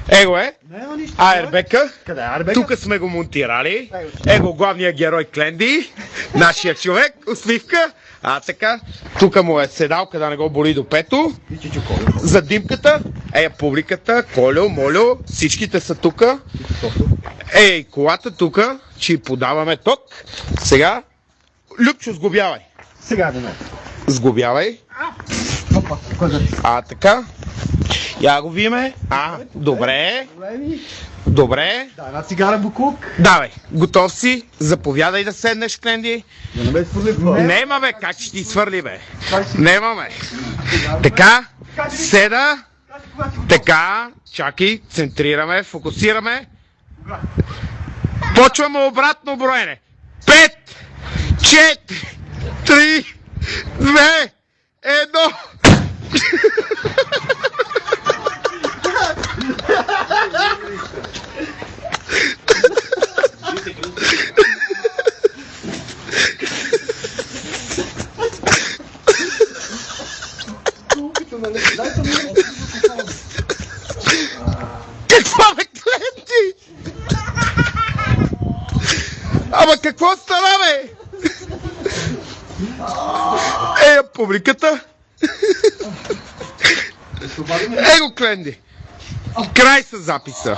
Его е. Няма нищо. Айрбека. Къде е Айрбека? Тук сме го монтирали. Его главният герой Кленди. Нашия човек. Усмивка. Така. Тук му е седалка да не го боли до пето. За димката. Публиката. Колю, Молю. Всичките са тук. Колата тук. Че подаваме ток. Сега. Любчо, сглобявай. Сега да не. Сглобявай. Така. Я го виме. Добре. Добре. Да, една цигара буклук. Давай, готов си. Заповядай да седнеш, Кленди. Да не ме свърли в... Нема, бе, как ще ти свърли, бе? Немаме. Така, седа. Така, чакай, центрираме, фокусираме. Почваме обратно броене. 5, 4, 3, 2, 1. Какво ме Кленди? Ама какво стана, бе? Публиката. Его Кленди. Край с записа.